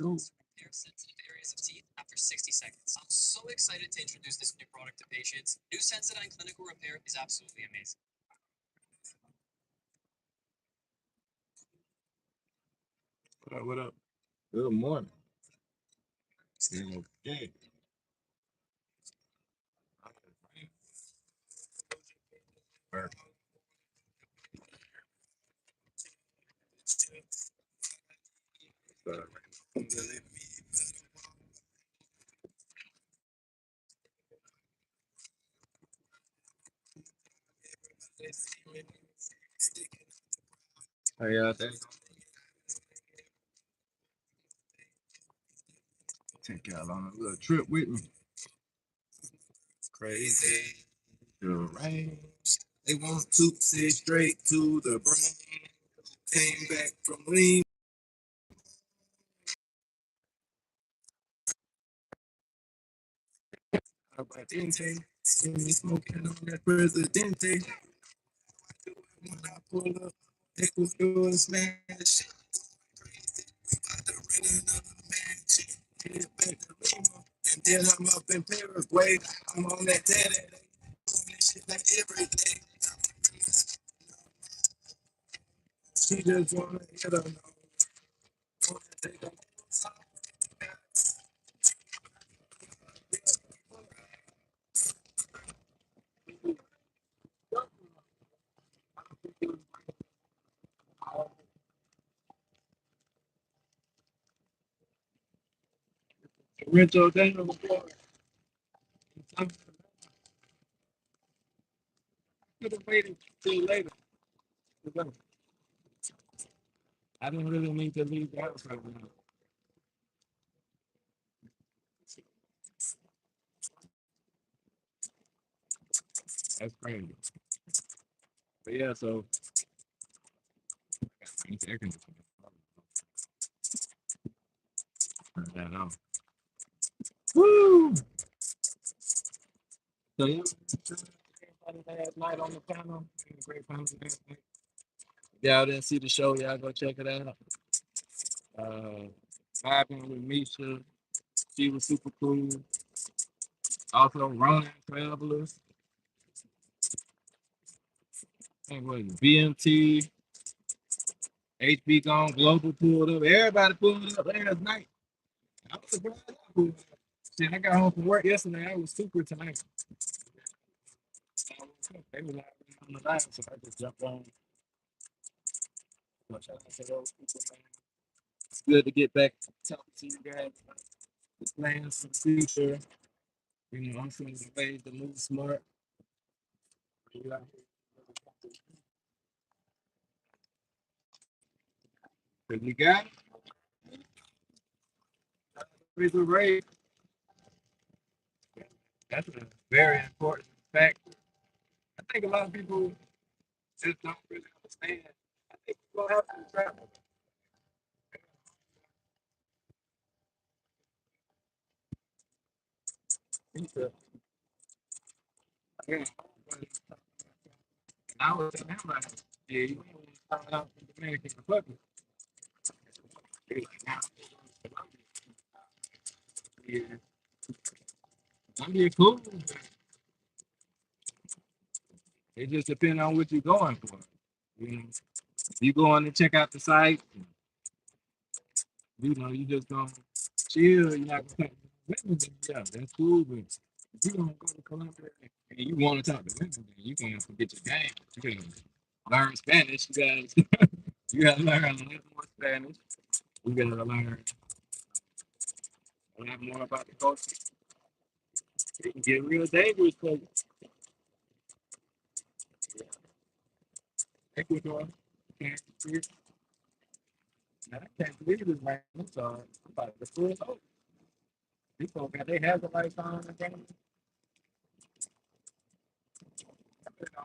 go. Repair sensitive areas of teeth after 60 seconds. I'm so excited to introduce this new product to patients. New Sensodyne Clinical Repair is absolutely amazing. What up? What up? Good morning. Okay. How y'all think? Take y'all on a little trip with me. Crazy. The rain. They want to sit straight to the brain. Came back from lean. Aguardiente. See me smoking on that Presidente. When I pull up, Ecuador smash. About to rent another mansion. Head back to Lima. And then I'm up in Paraguay. I'm on that daddy. Doing this shit like every day. She just wanna hit her nose. Wanna take her Rental down before. I could have waited till later. I didn't really need to leave the house right now. That's crazy. But yeah, so it's air conditioning. Turn that on. Woo! So yeah, everybody last night on the panel. Had a great panel last night. If y'all didn't see the show, y'all go check it out. Uh, vibing with Misha. She was super cool. Also, Ronan Travelers. I think what is it, BMT, HB Gone Global pulled up. Everybody pulled up last night. I was surprised I pulled up. Shit, I got home from work yesterday. I was super tonight. They were like on the line, so I just jumped on. Shout out to those people, man. It's good to get back talking to you guys about the plans for the future. You know, I'm feeling the ways to move smart. Cause you got it. Rate. That's a very important fact. I think a lot of people just don't really understand. I think people have to travel. Yeah. I was telling him like, yeah, you want to start out in the Dominican Republic. He's like, nah, yeah, I'm here cool. It just depends on what you're going for. You know, if you going to check out the site, you know, you just gonna chill. You're not gonna talk to women. Yeah, that's cool. But if you gonna go to Colombia and you want to talk to women, then you gonna forget your game. You gotta learn Spanish. You gotta learn a little more Spanish. You gotta learn a lot more about the culture. It can get real dangerous for Ecuador. Can't see it. Now, I can't believe this man. I'm sorry. I'm about to pull over. These folks got their hazard on and things.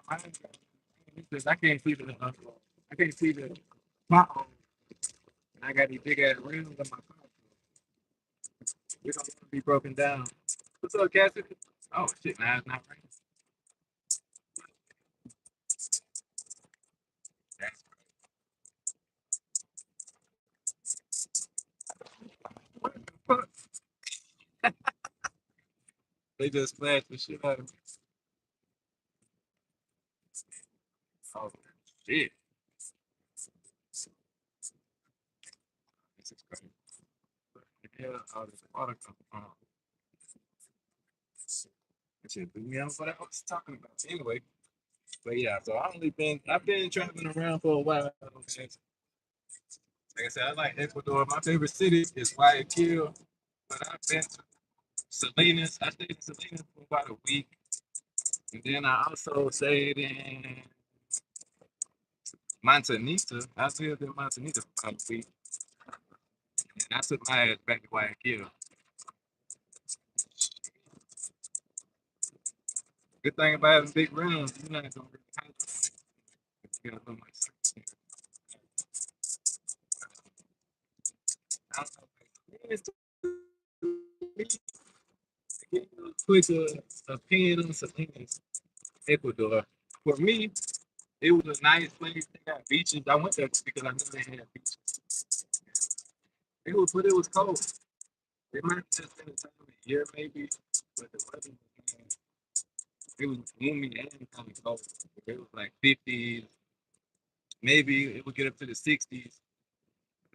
I can't see I can't see the pothole. I got these big ass rims on my car. We don't want to be broken down. What's up, Cassie? Oh shit, nah, it's not raining. They just splashed the shit out of me. Oh shit. This is crazy. Yeah, all this water coming from. That shit threw me off what I was talking about. Anyway, but yeah, so I've been traveling around for a while. Like I said, I like Ecuador. My favorite city is Guayaquil, but I've been to Salinas. I stayed in Salinas for about a week. And then I also stayed in Montanita. I lived in Montanita for about a week. And I took my ass back to Guayaquil. Good thing about having big rims, you're not gonna really hydrate. You got a little like I don't know. It's to give you a quick opinion on Salinas, Ecuador. For me, it was a nice place. They got beaches. I went there because I knew they had beaches. But it was cold. It might have just been a time of year, maybe, but the weather was, it was gloomy and kind of cold. It was like 50s, maybe it would get up to the 60s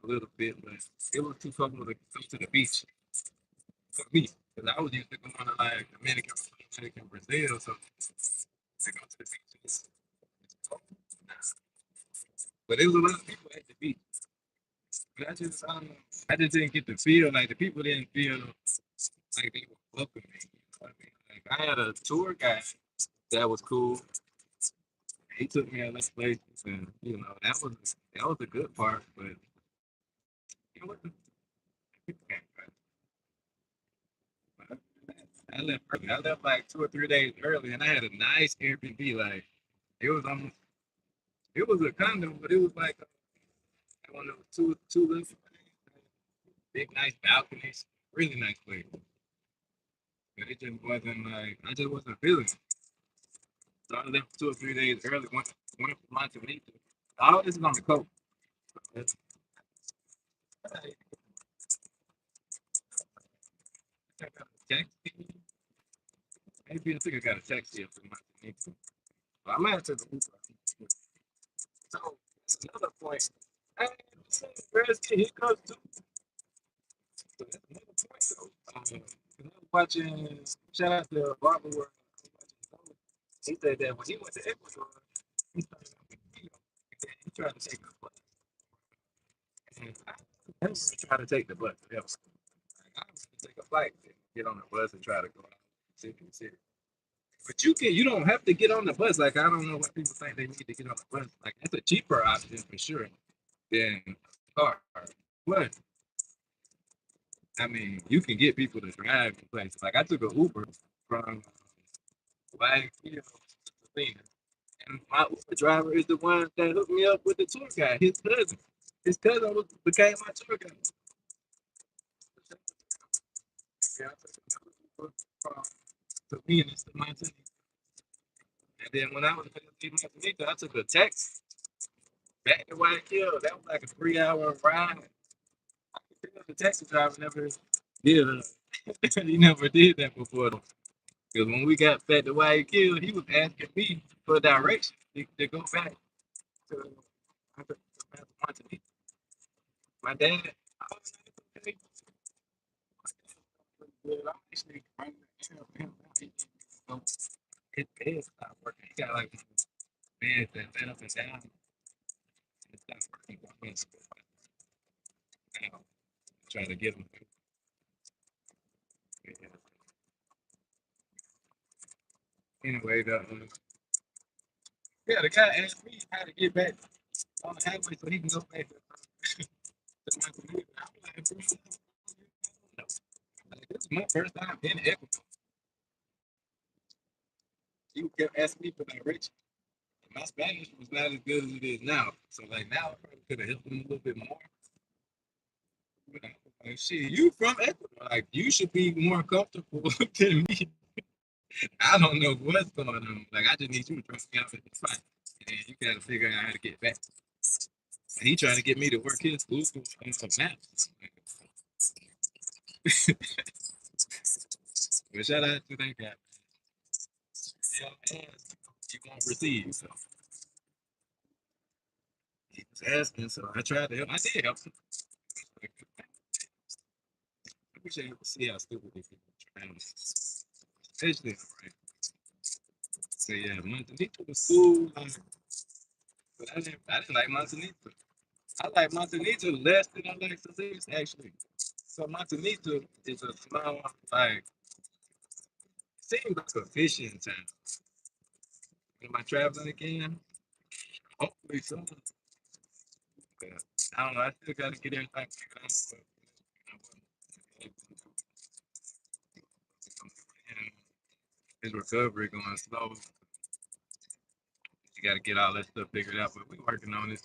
a little bit, but it was too cold to go to the beach for me. Because I was used to going to like Dominican, Brazil, so to go to the beach, it's cold. But there was a lot of people at the beach. But I just didn't get the feel, like the people didn't feel like they were welcoming. You know what I mean? Like I had a tour guide that was cool. He took me out of places, and that was a good part. But it wasn't. I left early. I left like 2 or 3 days early, and I had a nice Airbnb. Like it was almost, it was a condo, but it was like one of those two little big nice balconies, really nice place. But it just wasn't like I just wasn't feeling it. So I left 2 or 3 days early. Went for Montanita. All this is on the coast. I got a taxi. Maybe I think I got a taxi up to Montanita. But I might have to the Uber. So that's another point. Hey, where's he comes to? So that's another point though. 'Cause I was watching. Shout out to Barbara World. He said that when he went to Ecuador, he started out with keto. He tried to take the bus. And I never tried to take the bus ever. Like, I was to take a flight, and get on the bus, and try to go out city to city. But you don't have to get on the bus. Like I don't know why people think they need to get on the bus. Like that's a cheaper option for sure than a car. But I mean, you can get people to drive to places. Like I took an Uber from Guayaquil to Salinas, and my Uber driver is the one that hooked me up with the tour guide. His cousin became my tour guide. Yeah, I took another Uber from Salinas to Montana. And then when I was in Montana, I took a taxi back to Guayaquil. That was like a 3 hour ride. The taxi driver never did he never did that before. Because when we got back to Guayaquil, he was asking me for directions to go back to Montanita. My dad, I was like, okay, I'm actually running the errand for him. So his bed stopped working. He got like bed that set up and down. And it stopped working. So I'm going to now try to get him. Anyway, the guy asked me how to get back on the highway so he can go back to my community. I'm like, bro, no. Like, this is my first time in Ecuador. He kept asking me for directions. My Spanish was not as good as it is now. So like now I probably could have helped him a little bit more. But I was like, shit, you from Ecuador. Like you should be more comfortable than me. I don't know what's going on. Like I just need you to trust me out at the fight. And you gotta figure out how to get back. And he trying to get me to work his Google on some maps. But shout out to that guy. Yeah, and you won't receive. So he was asking, so I tried to help. I did help him. I wish I could see how stupid these people are trying, especially right. So yeah, Montenegro was cool, but I didn't like Montenegro. I like Montenegro less than I like Celeste, actually. So Montenegro is a small, like, seems like a fishing town. Am I traveling again? Hopefully so. But I don't know. I still got to get everything figured out. But, his recovery going slow. You got to get all that stuff figured out. But we working on it.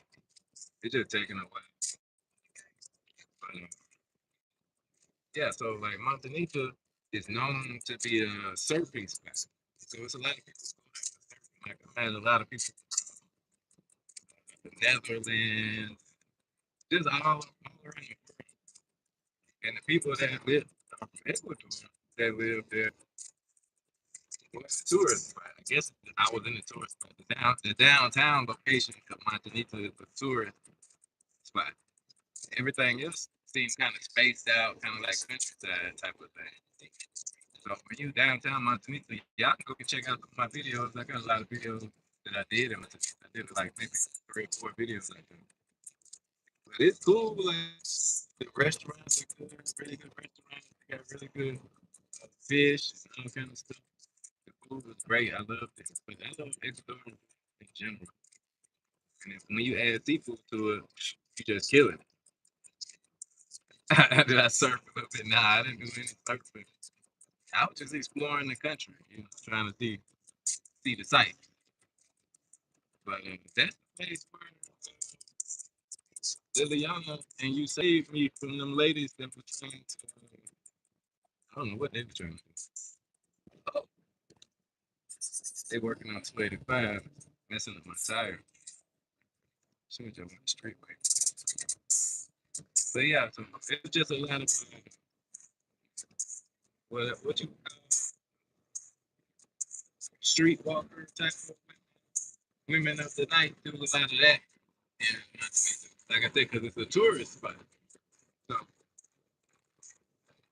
It's just taking a while. But yeah, so like Montenegro is known to be a surfing spot. So it's a lot of people go there for surfing. Like I had a lot of people from the Netherlands, just all around the world. And the people that live from Ecuador that live there was tourists. Spot. I guess I was in the tourist spot. The downtown location of Montenegro is a tourist spot. Everything else seems kind of spaced out, kind of like countryside type of thing. So when you downtown Montenegro, y'all can go check out my videos. I got a lot of videos that I did in Montenegro. I did like maybe 3 or 4 videos like that. But it's cool. Like the restaurants are good, really good restaurants. They got really good fish and all kind of stuff. The food was great. I loved it. But I love Ecuador in general. And when you add seafood to it, you just kill it. Did I surf a little bit? Nah, I didn't do any surfing. I was just exploring the country, trying to see the sights. But that's the place where Liliana and you saved me from them ladies that were trying to. I don't know what they were trying to do. Oh, they working on 285, messing up my tire. Should have went straight way. But yeah, so it's just a lot of what you streetwalker type of women of the night do a lot of that. And like I said, because it's a tourist spot. So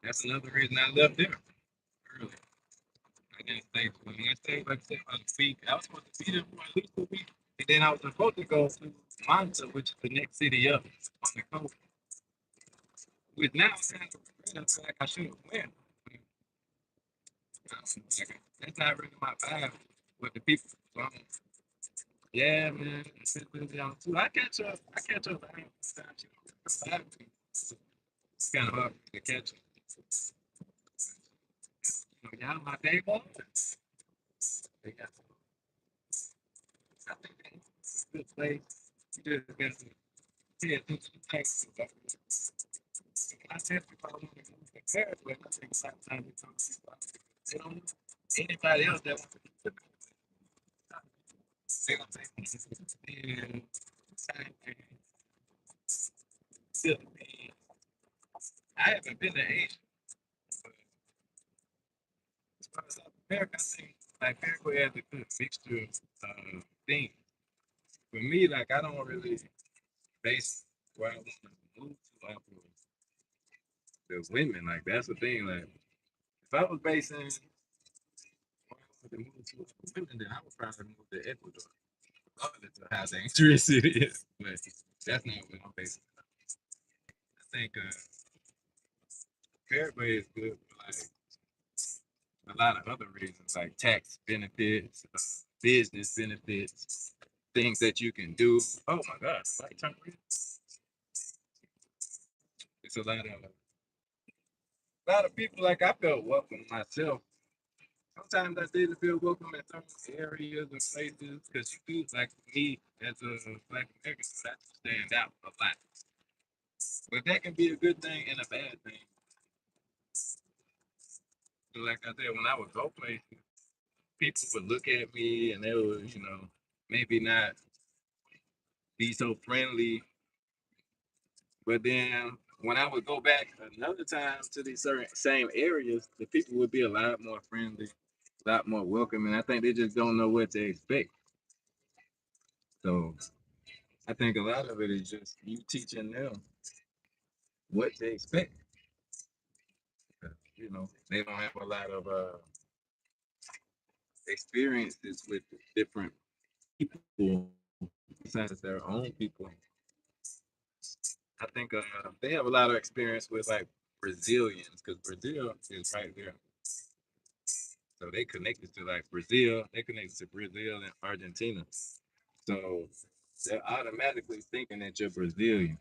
that's another reason I left there early. I didn't stay. When I stayed, like I said, about a week. I was supposed to be there for at least a week, and then I was supposed to go to Manta, which is the next city up on the coast. Which now I kind of regret. I feel like I should have went. Like, that's not really my vibe with the people. So yeah, man. I catch up. I catch up. It's kind of hard to catch up. Y'all my day boy. They got. I think it's a good place. You just got to pay attention to things. I said people want to move to Paris, but I think sometimes it comes to people. They don't know anybody else that wants to move to Paris. They don't take and Philippines. I haven't been to Asia, but as far as South America, I think like Paraguay has a good mixture of things. For me, like I don't really base where I want to move to off of the women. Like that's the thing. Like if I was basing where I wanted to move to women, then I would probably move to Ecuador. Regardless of how dangerous it is. But that's not what I'm basing it on. I think Paraguay is good for like a lot of other reasons, like tax benefits, business benefits, things that you can do. Oh my gosh, like it's a lot of people like I felt welcome myself. Sometimes I didn't feel welcome in certain areas or places because you do like me as a Black American, I have to stand out a lot. But that can be a good thing and a bad thing. So like I said, when I would go places, people would look at me and they would, maybe not be so friendly. But then when I would go back another time to these certain same areas, the people would be a lot more friendly, a lot more welcoming. I think they just don't know what to expect. So I think a lot of it is just you teaching them what to expect. You know, they don't have a lot of experiences with different people besides their own people. I think they have a lot of experience with like Brazilians because Brazil is right there. So they connected to like Brazil, they connected to Brazil and Argentina. So they're automatically thinking that you're Brazilian,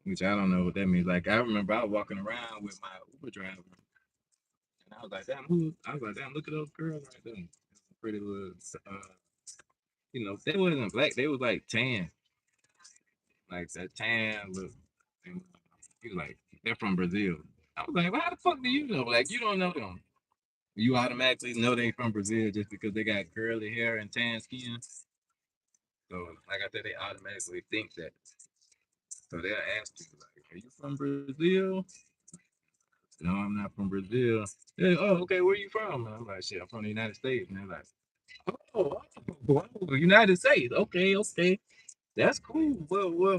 which I don't know what that means. Like I remember I was walking around with my Uber driver, and I was like, "Damn, who?" I was like, "Damn, look at those girls right there, pretty little." You know, they wasn't black; they was like tan, like that tan look. And he was like, "They're from Brazil." I was like, "Well, how the fuck do you know? Like, you don't know them. You automatically know they from Brazil just because they got curly hair and tan skin." So, like I said, they automatically think that. So they'll ask you, like, "Are you from Brazil?" No, I'm not from Brazil. Yeah, oh, okay, where you from? And I'm like, shit, I'm from the United States. And they're like, oh, United States. Okay, okay. That's cool.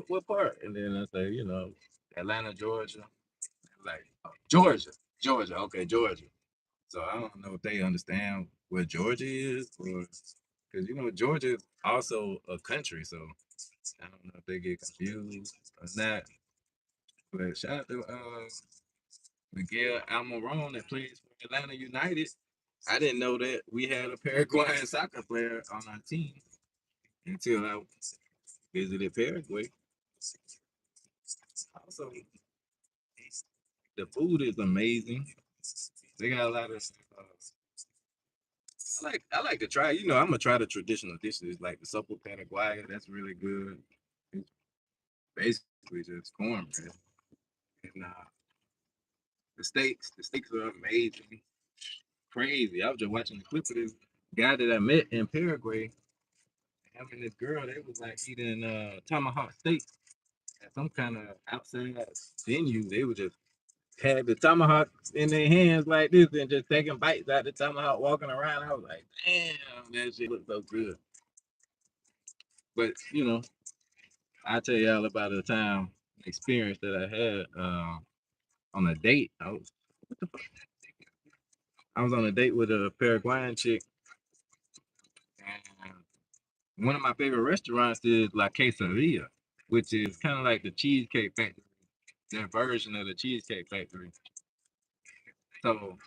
What part? And then I say, you know, Atlanta, Georgia. Like, oh, Georgia. Georgia. Okay, Georgia. So I don't know if they understand what Georgia is or because, you know, Georgia is also a country. So I don't know if they get confused or not. But shout out to Miguel Almiron that plays for Atlanta United. I didn't know that we had a Paraguayan soccer player on our team until I visited Paraguay. Also, the food is amazing. They got a lot of. I like to try. You know, I'm gonna try the traditional dishes like the sopa paraguaya. That's really good. It's basically just cornbread. And the steaks are amazing, crazy. I was just watching the clip of this guy that I met in Paraguay. Him and this girl, they was like eating tomahawk steak at some kind of outside venue. They would just had the tomahawks in their hands like this and just taking bites out the tomahawk, walking around. I was like, damn, that shit looks so good. But you know, I tell y'all about the time experience that I had on a date. I was on a date with a Paraguayan chick, and one of my favorite restaurants is La Quesadilla, which is kind of like the Cheesecake Factory, their version of the Cheesecake Factory. So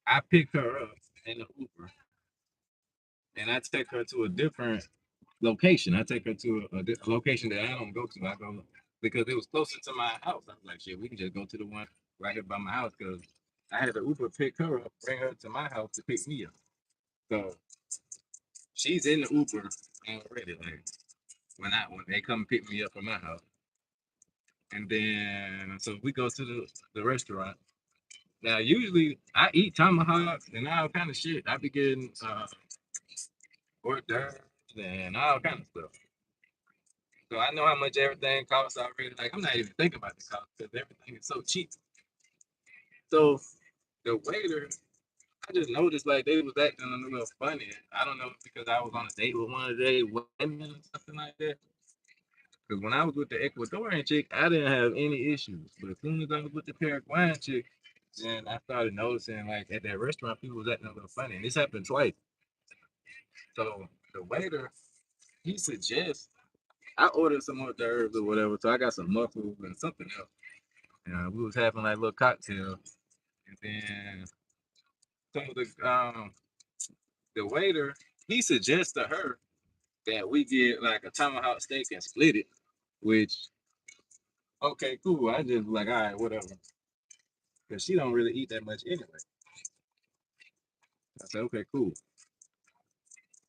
I picked her up in the Uber, and I take her to a different location. I take her to a location that I don't go to. I go because it was closer to my house. I was like, shit, we can just go to the one right here by my house because I had the Uber pick her up, bring her to my house to pick me up. So she's in the Uber already. Like when they come pick me up from my house, and then so we go to the restaurant. Now usually I eat tomahawks and all kind of shit. I be getting hors d'oeuvres and all kind of stuff. So I know how much everything costs already. Like I'm not even thinking about the cost because everything is so cheap. So the waiter, I just noticed like they was acting a little funny. I don't know if because I was on a date with one of their women or something like that. Because when I was with the Ecuadorian chick, I didn't have any issues. But as soon as I was with the Paraguayan chick, then I started noticing like at that restaurant people was acting a little funny. And this happened twice. So the waiter, he suggests I ordered some hors d'oeuvres or whatever. So I got some muffins and something else. And we was having like little cocktail, and then so the waiter he suggests to her that we get like a tomahawk steak and split it. Which okay, cool. I just like all right, whatever, because she don't really eat that much anyway. I said okay, cool.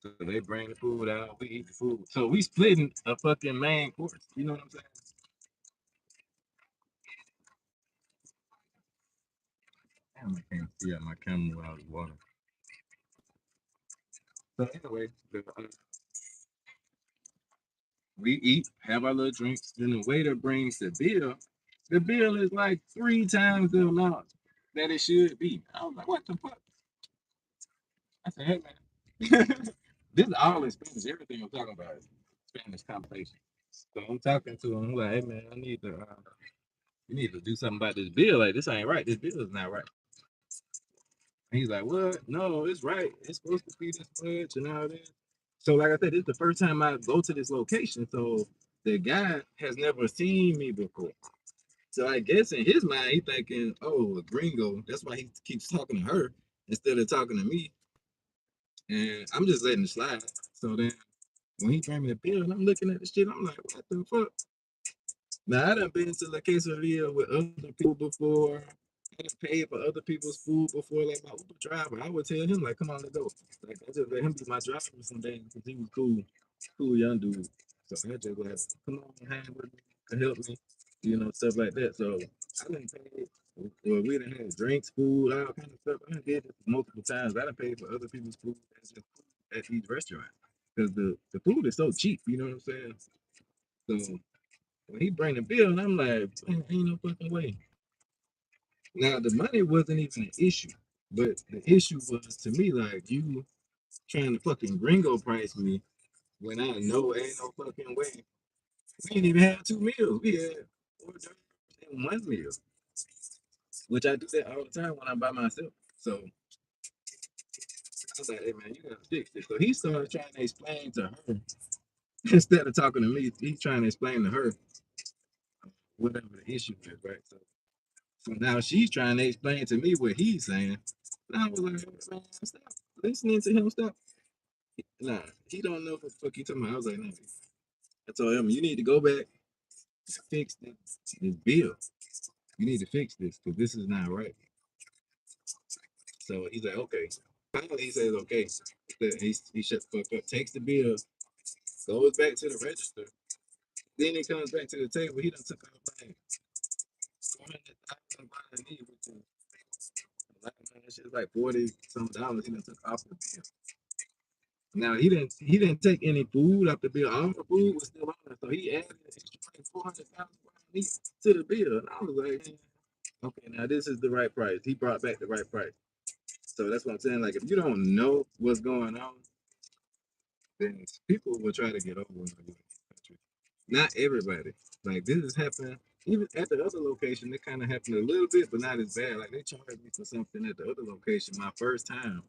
So they bring the food out, we eat the food. So we splitting a fucking main course. You know what I'm saying? Damn, I can't see out my camera without the water. So anyway, We eat, have our little drinks. Then the waiter brings the bill. The bill is like 3 times the amount that it should be. I was like, what the fuck? I said, hey man, this is all in Spanish. Everything I'm talking about is Spanish conversation. So I'm talking to him. I'm like, hey man, I need to, you need to do something about this bill. Like this ain't right. This bill is not right. And he's like, what? No, it's right. It's supposed to be this much and all that. So like I said, this is the first time I go to this location. So the guy has never seen me before. So I guess in his mind, he thinking, oh, a gringo. That's why he keeps talking to her instead of talking to me. And I'm just letting it slide. So then when he bring me the bill and I'm looking at the shit, I'm like, what the fuck? Now I done been to La Quesaria with other people before. I done paid for other people's food before, like my Uber driver. I would tell him like, "Come on, let's go." Like I just let him be my driver some days because he was cool, cool young dude. So I just like, "Come on, hang with me, to help me," stuff like that. So I done paid. Well, we done had drinks, food, all kind of stuff. I done did this multiple times. I done paid for other people's food at these restaurants because the food is so cheap. You know what I'm saying? So when he bring the bill, and I'm like, man, ain't no fucking way. Now the money wasn't even an issue, but the issue was to me like you trying to fucking gringo price me when I know ain't no fucking way. We didn't even have 2 meals. We had hors d'oeuvres and one meal, which I do that all the time when I'm by myself. So I was like, hey man, you gotta fix this. So he started trying to explain to her instead of talking to me. He's trying to explain to her whatever the issue is, right? So now she's trying to explain to me what he's saying. And I was like, man, stop listening to him. Stop. Nah, he don't know what the fuck he talking about. I was like, nah. I told him, you need to go back and fix this bill. You need to fix this because this is not right. So he's like, okay. Finally, he says, okay. He shuts the fuck up, takes the bill, goes back to the register. Then he comes back to the table. He done took out like 400,000 which is like, man, shit's like 40 some dollars. He done took off the bill. Now he didn't take any food off the bill. All the food was still on there, so he added extra like 400,000 to the bill. And I was like, okay, now this is the right price. He brought back the right price. So that's what I'm saying. Like if you don't know what's going on, then people will try to get over on you in this country. Not everybody. Like this is happening. Even at the other location, it kind of happened a little bit, but not as bad. Like they charged me for something at the other location my first time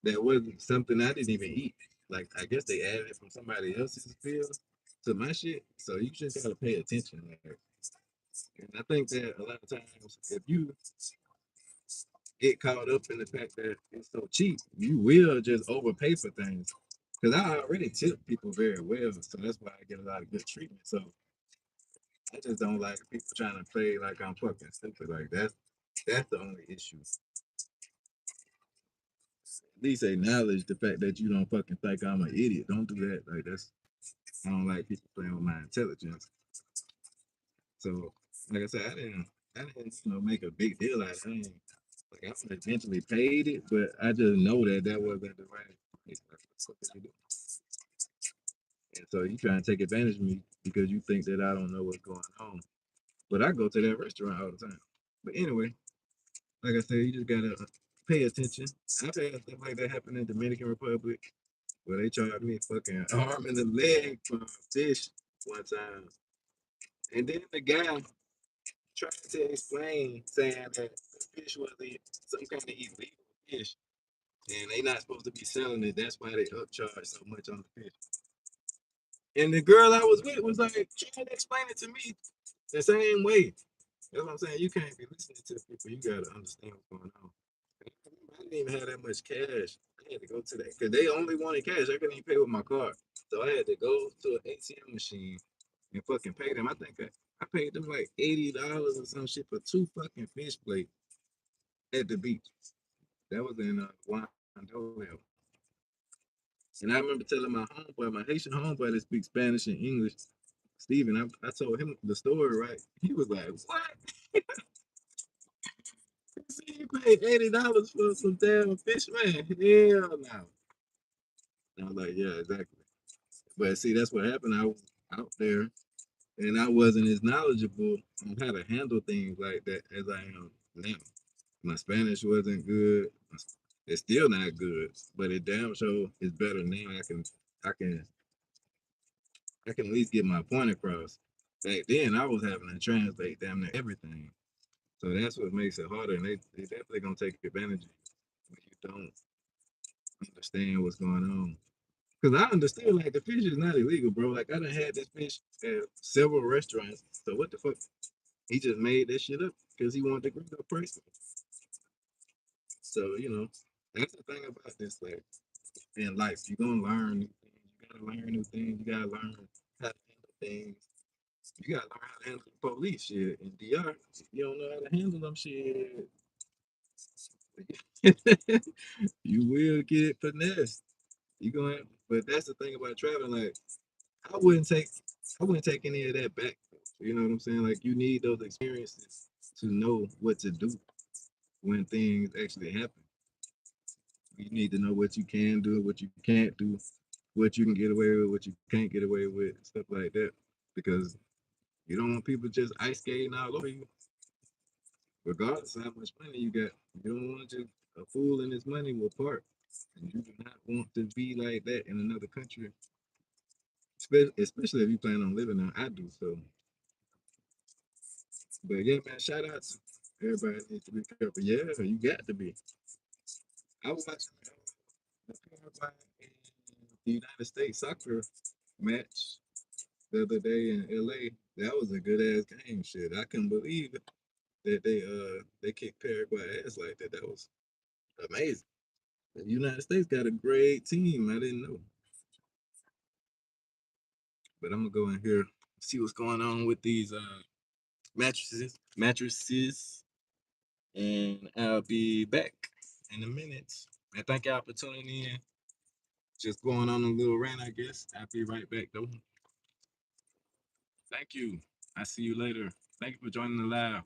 that wasn't something I didn't even eat. Like I guess they added it from somebody else's bill to my shit. So you just gotta pay attention. Like, and I think that a lot of times if you get caught up in the fact that it's so cheap, you will just overpay for things. Because I already tip people very well, so that's why I get a lot of good treatment. So I just don't like people trying to play like I'm fucking stupid. Like that's the only issue. At least acknowledge the fact that you don't fucking think I'm an idiot. Don't do that. Like that's I don't like people playing with my intelligence. So, like I said, I didn't, make a big deal out of it. Like I eventually paid it, but I just know that that wasn't the right price. Like, what the fuck did you do? And so you trying to take advantage of me because you think that I don't know what's going on. But I go to that restaurant all the time. But anyway, like I said, you just gotta pay attention. I've had stuff like that happen in Dominican Republic where they charged me fucking arm and a leg for a fish one time. And then the guy trying to explain, saying that the fish was some kind of illegal fish, and they not supposed to be selling it. That's why they upcharge so much on the fish. And the girl I was with was like trying to explain it to me the same way. That's what I'm saying. You can't be listening to people. You gotta understand what's going on. I didn't even have that much cash. I had to go to that because they only wanted cash. I couldn't even pay with my card, so I had to go to an ATM machine and fucking pay them. I think I paid them like $80 or some shit for two fucking fish plates at the beach. That was in Wando. And I remember telling my homeboy, my Haitian homeboy that speaks Spanish and English, Steven, I told him the story, right? He was like, what? You paid $80 for some damn fish, man. Hell no. And I was like, yeah, exactly. But see, that's what happened. I was out there and I wasn't as knowledgeable on how to handle things like that as I am now. My Spanish wasn't good. It's still not good, but it damn sure is better now. I can, I can at least get my point across. Back then, I was having to translate damn near everything. So that's what makes it harder. And they definitely gonna take advantage of you when you don't understand what's going on. Because I understood like the fish is not illegal, bro. Like I done had this fish at several restaurants. So what the fuck? He just made that shit up because he wanted to grow up price. So that's the thing about this. Like in life, you're gonna learn new things. You gotta learn new things. You gotta learn how to handle things. You gotta learn how to handle the police shit. In DR, you don't know how to handle them shit. You will get finessed. You gonna have, but that's the thing about traveling. Like I wouldn't take I wouldn't take any of that back. You know what I'm saying? Like you need those experiences to know what to do when things actually happen. You need to know what you can do, what you can't do, what you can get away with, what you can't get away with, stuff like that. Because you don't want people just ice skating all over you, regardless of how much money you got. You don't want just a fool and his money will part. And you do not want to be like that in another country, especially if you plan on living there. I do so. But yeah, man, shout out to everybody needs to be careful. Yeah, you got to be. I was watching the Paraguay and the United States soccer match the other day in LA. That was a good ass game. Shit, I couldn't believe that they kicked Paraguay ass like that. That was amazing. The United States got a great team. I didn't know. But I'm gonna go in here see what's going on with these mattresses, and I'll be back in a minute. And thank y'all for tuning in. Just going on a little rant, I guess. I'll be right back though. Thank you. I see you later. Thank you for joining the live.